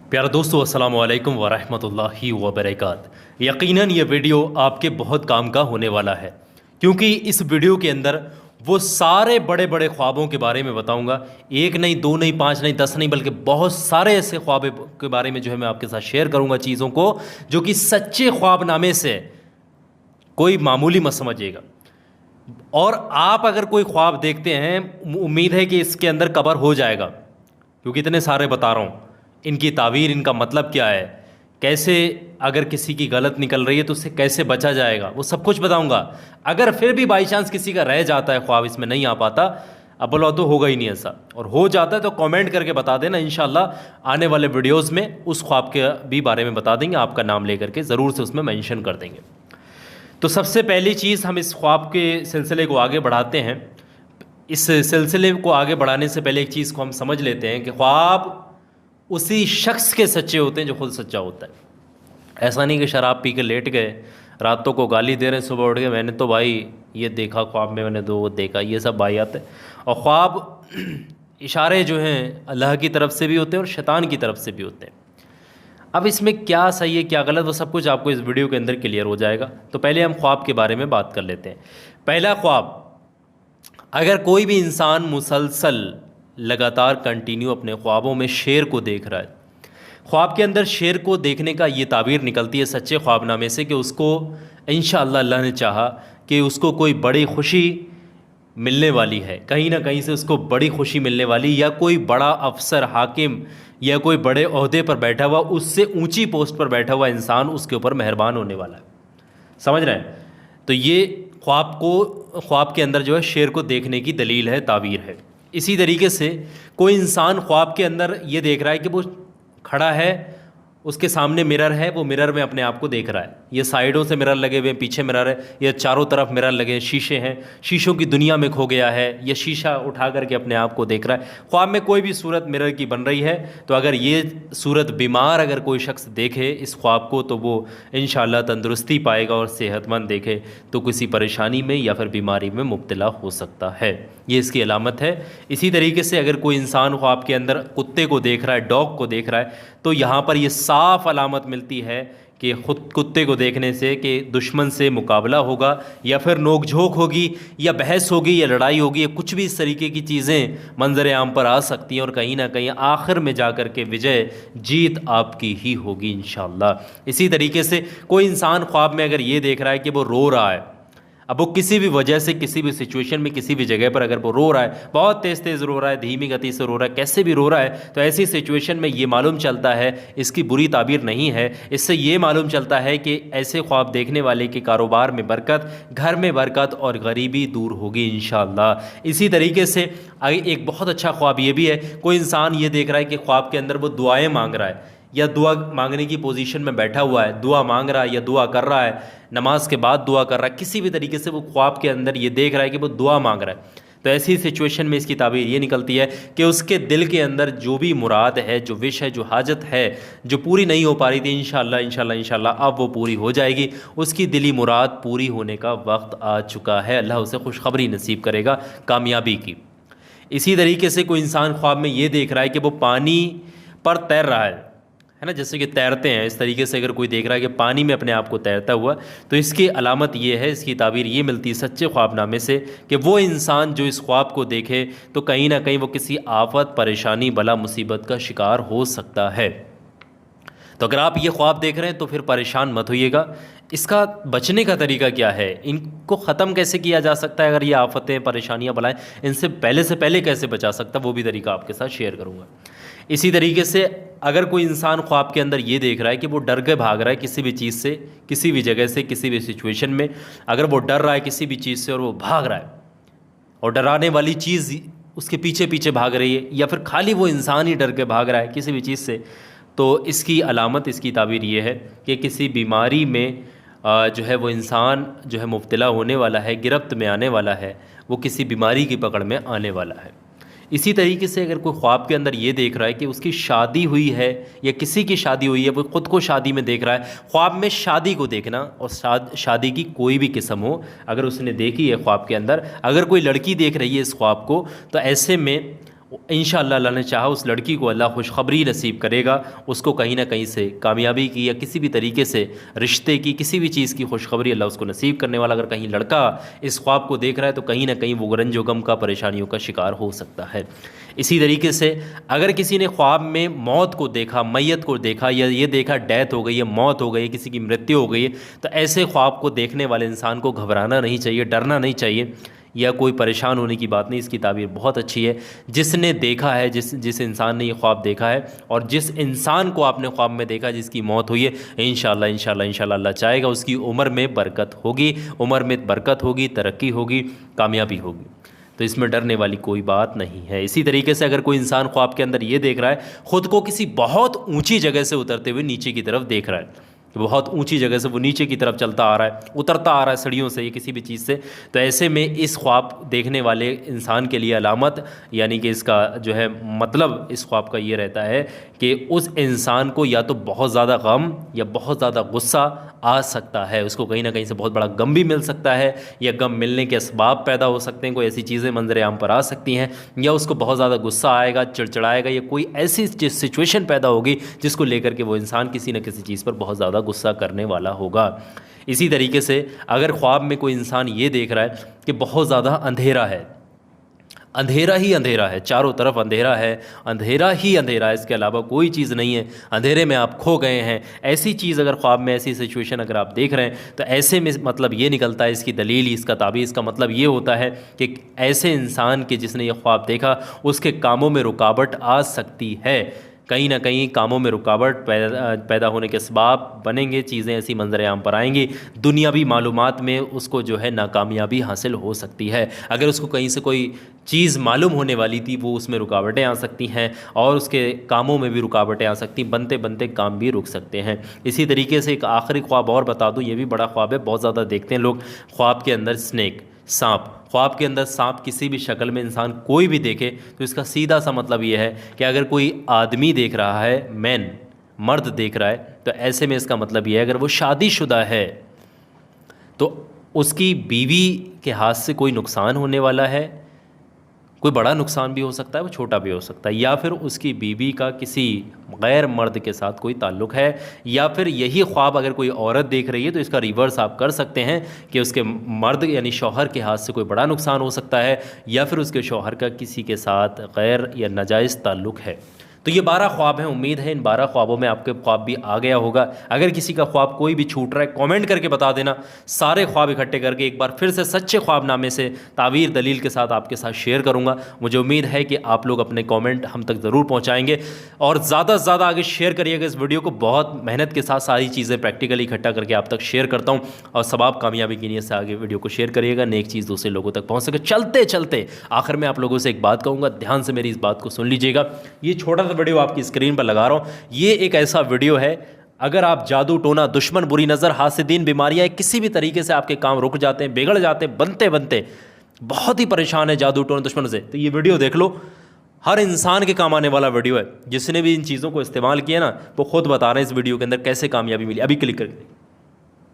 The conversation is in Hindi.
प्यारे दोस्तों, अस्सलाम वालेकुम वरहमतुल्लाहि वबरकात। यकीनन ये वीडियो आपके बहुत काम का होने वाला है, क्योंकि इस वीडियो के अंदर वो सारे बड़े बड़े ख्वाबों के बारे में बताऊंगा। एक नहीं, दो नहीं, पांच नहीं, 10 नहीं, बल्कि बहुत सारे ऐसे ख्वाब के बारे में जो है मैं आपके साथ शेयर करूंगा, चीज़ों को जो कि सच्चे ख्वाबनामे से, कोई मामूली मत समझिएगा। और आप अगर कोई ख्वाब देखते हैं, उम्मीद है कि इसके अंदर कवर हो जाएगा, क्योंकि इतने सारे बता रहा हूँ। इनकी तावीर, इनका मतलब क्या है, कैसे अगर किसी की गलत निकल रही है तो उससे कैसे बचा जाएगा, वो सब कुछ बताऊंगा। अगर फिर भी बाई चांस किसी का रह जाता है ख्वाब, इसमें नहीं आ पाता, अब बोलो तो होगा ही नहीं ऐसा, और हो जाता है तो कमेंट करके बता देना। इंशाल्लाह आने वाले वीडियोस में उस ख्वाब के भी बारे में बता देंगे, आपका नाम लेकर के ज़रूर से उसमें मेंशन कर देंगे। तो सबसे पहली चीज़, हम इस ख्वाब के सिलसिले को आगे बढ़ाते हैं। इस सिलसिले को आगे बढ़ाने से पहले एक चीज़ को हम समझ लेते हैं कि ख्वाब उसी शख्स के सच्चे होते हैं जो खुद सच्चा होता है। ऐसा नहीं कि शराब पी के लेट गए, रातों को गाली दे रहे हैं, सुबह उठ के मैंने तो भाई ये देखा ख्वाब में, मैंने तो वो देखा, ये सब बायात है। और ख्वाब इशारे जो हैं अल्लाह की तरफ से भी होते हैं और शैतान की तरफ से भी होते हैं। अब इसमें क्या सही है क्या गलत, वो सब कुछ आपको इस वीडियो के अंदर क्लियर हो जाएगा। तो पहले हम ख्वाब के बारे में बात कर लेते हैं। पहला ख्वाब, अगर कोई भी इंसान मुसलसल लगातार कंटिन्यू अपने ख्वाबों में शेर को देख रहा है, ख्वाब के अंदर शेर को देखने का ये ताबीर निकलती है सच्चे ख्वाबनामे से कि उसको इंशाअल्लाह अल्लाह ने चाहा कि उसको कोई बड़ी खुशी मिलने वाली है, कहीं ना कहीं से उसको बड़ी खुशी मिलने वाली, या कोई बड़ा अफसर, हाकिम या कोई बड़े ओहदे पर बैठा हुआ, उससे ऊंची पोस्ट पर बैठा हुआ इंसान उसके ऊपर मेहरबान होने वाला है। समझ रहे हैं? तो ये ख्वाब के अंदर जो है शेर को देखने की दलील है, ताबीर है। इसी तरीके से कोई इंसान ख्वाब के अंदर ये देख रहा है कि वो खड़ा है, उसके सामने मिरर है, वो मिरर में अपने आप को देख रहा है। ये साइडों से मिरर लगे हुए हैं, पीछे मिरर है, ये चारों तरफ मिरर लगे हैं, शीशे हैं, शीशों की दुनिया में खो गया है, ये शीशा उठा करके अपने आप को देख रहा है। ख्वाब में कोई भी सूरत मिरर की बन रही है, तो अगर ये सूरत बीमार अगर कोई शख्स देखे इस ख्वाब को, तो वो इंशाअल्लाह तंदुरुस्ती पाएगा, और सेहतमंद देखे तो किसी परेशानी में या फिर बीमारी में मुब्तला हो सकता है। ये इसकी अलामत है। इसी तरीके से अगर कोई इंसान ख्वाब के अंदर कुत्ते को देख रहा है, डॉग को देख रहा है, तो यहाँ पर ये साफ अलामत मिलती है कि खुद कुत्ते को देखने से कि दुश्मन से मुकाबला होगा, या फिर नोकझोंक होगी, या बहस होगी, या लड़ाई होगी, या कुछ भी इस तरीके की चीज़ें मंजर आम पर आ सकती हैं, और कहीं ना कहीं आखिर में जाकर के विजय, जीत आपकी ही होगी इंशाअल्लाह। इसी तरीके से कोई इंसान ख्वाब में अगर ये देख रहा है कि वो रो रहा है, अब वो किसी भी वजह से, किसी भी सिचुएशन में, किसी भी जगह पर अगर वो रो रहा है, बहुत तेज़ तेज़ रो रहा है, धीमी गति से रो रहा है, कैसे भी रो रहा है, तो ऐसी सिचुएशन में ये मालूम चलता है, इसकी बुरी ताबीर नहीं है, इससे ये मालूम चलता है कि ऐसे ख्वाब देखने वाले के कारोबार में बरकत, घर में बरकत और गरीबी दूर होगी इंशाअल्लाह। इसी तरीके से एक बहुत अच्छा ख्वाब ये भी है, कोई इंसान ये देख रहा है कि ख्वाब के अंदर वो दुआएँ मांग रहा है, या दुआ मांगने की पोजीशन में बैठा हुआ है, दुआ मांग रहा है या दुआ कर रहा है, नमाज के बाद दुआ कर रहा है, किसी भी तरीके से वो ख्वाब के अंदर ये देख रहा है कि वो दुआ मांग रहा है, तो ऐसी सिचुएशन में इसकी ताबीर ये निकलती है कि उसके दिल के अंदर जो भी मुराद है, जो विश है, जो हाजत है, जो पूरी नहीं हो पा रही थी, इंशाअल्लाह इंशाअल्लाह इंशाअल्लाह अब वो पूरी हो जाएगी। उसकी दिली मुराद पूरी होने का वक्त आ चुका है, अल्लाह उसे खुशखबरी नसीब करेगा कामयाबी की। इसी तरीके से कोई इंसान ख्वाब में ये देख रहा है कि वो पानी पर तैर रहा है ना, जैसे कि तैरते हैं, इस तरीके से अगर कोई देख रहा है कि पानी में अपने आप को तैरता हुआ, तो इसकी अलामत ये है, इसकी ताबीर ये मिलती है सच्चे ख्वाबनामे से कि वो इंसान जो इस ख्वाब को देखे तो कहीं ना कहीं वो किसी आफत, परेशानी, बला, मुसीबत का शिकार हो सकता है। तो अगर आप ये ख्वाब देख रहे हैं तो फिर परेशान मत होइएगा। इसका बचने का तरीका क्या है, इनको ख़त्म कैसे किया जा सकता है, अगर ये आफतें, परेशानियाँ, बलाएँ, इनसे पहले कैसे बचा सकता है, वो भी तरीका आपके साथ शेयर करूँगा। इसी तरीके से अगर कोई इंसान ख्वाब के अंदर ये देख रहा है कि वो डर के भाग रहा है किसी भी चीज़ से, किसी भी जगह से, किसी भी सिचुएशन में, अगर वो डर रहा है किसी भी चीज़ से और वो भाग रहा है, और डराने वाली चीज़ उसके पीछे पीछे भाग रही है, या फिर खाली वो इंसान ही डर के भाग रहा है किसी भी चीज़ से, तो इसकी अलामत, इसकी ताबीर ये है कि किसी बीमारी में जो है वो इंसान जो है मुब्तला होने वाला है, गिरफ्त में आने वाला है, वो किसी बीमारी की पकड़ में आने वाला है। इसी तरीके से अगर कोई ख्वाब के अंदर ये देख रहा है कि उसकी शादी हुई है, या किसी की शादी हुई है, वो ख़ुद को शादी में देख रहा है, ख्वाब में शादी को देखना, और शादी की कोई भी किस्म हो, अगर उसने देखी है ख्वाब के अंदर, अगर कोई लड़की देख रही है इस ख्वाब को, तो ऐसे में इंशाअल्लाह अल्लाह ने चाहा उस लड़की को अल्लाह खुशखबरी नसीब करेगा, उसको कहीं ना कहीं से कामयाबी की या किसी भी तरीके से रिश्ते की किसी भी चीज़ की खुशखबरी अल्लाह उसको नसीब करने वाला। अगर कहीं लड़का इस ख्वाब को देख रहा है तो कहीं ना कहीं वो रंजो गम का, परेशानियों का शिकार हो सकता है। इसी तरीके से अगर किसी ने ख्वाब में मौत को देखा, मैयत को देखा, या ये देखा डेथ हो गई है, मौत हो गई है, किसी की मृत्यु हो गई है, तो ऐसे ख्वाब को देखने वाले इंसान को घबराना नहीं चाहिए, डरना नहीं चाहिए, या कोई परेशान होने की बात नहीं। इसकी ताबीर बहुत अच्छी है। जिसने देखा है, जिस इंसान ने ये ख्वाब देखा है और जिस इंसान को आपने ख्वाब में देखा जिसकी मौत हुई है, इंशाअल्लाह इंशाअल्लाह इंशाअल्लाह अल्लाह चाहेगा उसकी उम्र में बरकत होगी, उम्र में बरकत होगी, तरक्की होगी, कामयाबी होगी। तो इसमें डरने वाली कोई बात नहीं है। इसी तरीके से अगर कोई इंसान ख्वाब के अंदर ये देख रहा है ख़ुद को किसी बहुत ऊंची जगह से उतरते हुए नीचे की तरफ देख रहा है, बहुत ऊंची जगह से वो नीचे की तरफ चलता आ रहा है, उतरता आ रहा है सीढ़ियों से या किसी भी चीज़ से, तो ऐसे में इस ख्वाब देखने वाले इंसान के लिए अलामत, यानी कि इसका जो है मतलब इस ख्वाब का ये रहता है कि उस इंसान को या तो बहुत ज़्यादा गम या बहुत ज़्यादा गुस्सा आ सकता है, उसको कहीं ना कहीं से बहुत बड़ा गम भी मिल सकता है, या गम मिलने के असबाब पैदा हो सकते हैं, कोई ऐसी चीज़ें मंजर आम पर आ सकती हैं, या उसको बहुत ज़्यादा गुस्सा आएगा, चिड़चिड़ाएगा, या कोई ऐसी सिचुएशन पैदा होगी जिसको लेकर के वो इंसान किसी न किसी चीज़ पर बहुत ज़्यादा गुस्सा करने वाला होगा। इसी तरीके से अगर ख्वाब में कोई इंसान ये देख रहा है कि बहुत ज़्यादा अंधेरा है, अंधेरा ही अंधेरा है, चारों तरफ अंधेरा है, अंधेरा ही अंधेरा है, इसके अलावा कोई चीज़ नहीं है, अंधेरे में आप खो गए हैं, ऐसी चीज़ अगर ख्वाब में, ऐसी सिचुएशन अगर आप देख रहे हैं, तो ऐसे में मतलब ये निकलता है, इसकी दलील, इसका ताबीर, इसका मतलब ये होता है कि ऐसे इंसान के जिसने ये ख्वाब देखा उसके कामों में रुकावट आ सकती है, कहीं ना कहीं कामों में रुकावट पैदा होने के असबाब बनेंगे, चीज़ें ऐसी मंजर आम पर आएंगी, दुनियावी मालूमात में उसको जो है नाकामयाबी हासिल हो सकती है। अगर उसको कहीं से कोई चीज़ मालूम होने वाली थी वो उसमें रुकावटें आ सकती हैं, और उसके कामों में भी रुकावटें आ सकती, बनते बनते काम भी रुक सकते हैं। इसी तरीके से एक आखिरी ख्वाब और बता दूँ, ये भी बड़ा ख्वाब है, बहुत ज़्यादा देखते हैं लोग ख्वाब के अंदर स्नेक, सांप, ख्वाब के अंदर सांप किसी भी शक्ल में इंसान कोई भी देखे तो इसका सीधा सा मतलब ये है कि अगर कोई आदमी देख रहा है, मैन, मर्द देख रहा है, तो ऐसे में इसका मतलब ये है अगर वो शादीशुदा है तो उसकी बीवी के हाथ से कोई नुकसान होने वाला है, कोई बड़ा नुकसान भी हो सकता है, वो छोटा भी हो सकता है, या फिर उसकी बीवी का किसी गैर मर्द के साथ कोई ताल्लुक़ है, या फिर यही ख्वाब अगर कोई औरत देख रही है तो इसका रिवर्स आप कर सकते हैं कि उसके मर्द यानी शौहर के हाथ से कोई बड़ा नुकसान हो सकता है, या फिर उसके शौहर का किसी के साथ गैर या नाजायज़ ताल्लुक़ है। तो ये 12 ख्वाब हैं। उम्मीद है इन 12 ख्वाबों में आपके ख्वाब भी आ गया होगा। अगर किसी का ख्वाब कोई भी छूट रहा है कमेंट करके बता देना, सारे ख्वाब इकट्ठे करके एक बार फिर से सच्चे ख्वाबनामे से तावीर दलील के साथ आपके साथ शेयर करूंगा। मुझे उम्मीद है कि आप लोग अपने कमेंट हम तक ज़रूर पहुंचाएंगे और ज़्यादा से ज़्यादा आगे शेयर करिएगा इस वीडियो को। बहुत मेहनत के साथ सारी चीज़ें प्रैक्टिकली इकट्ठा करके आप तक शेयर करता हूँ और सबाब कामयाबी की नीयत से आगे वीडियो को शेयर करिएगा, नेक चीज़ दूसरे लोगों तक पहुँच सके। चलते चलते आखिर में आप लोगों से एक बात कहूँगा, ध्यान से मेरी इस बात को सुन लीजिएगा। ये छोटा सा वीडियो आपकी स्क्रीन पर लगा रहा हूँ, ये एक ऐसा वीडियो है अगर आप जादू टोना, दुश्मन, बुरी नज़र, हासिदीन, बीमारियाँ, किसी भी तरीके से आपके काम रुक जाते हैं, बिगड़ जाते हैं, बनते बनते बहुत ही परेशान है जादू टोना दुश्मन से, तो ये वीडियो देख लो। हर इंसान के काम आने वाला वीडियो है। जिसने भी इन चीज़ों को इस्तेमाल किया ना वो खुद बता रहे हैं इस वीडियो के अंदर कैसे कामयाबी मिली। अभी क्लिक करके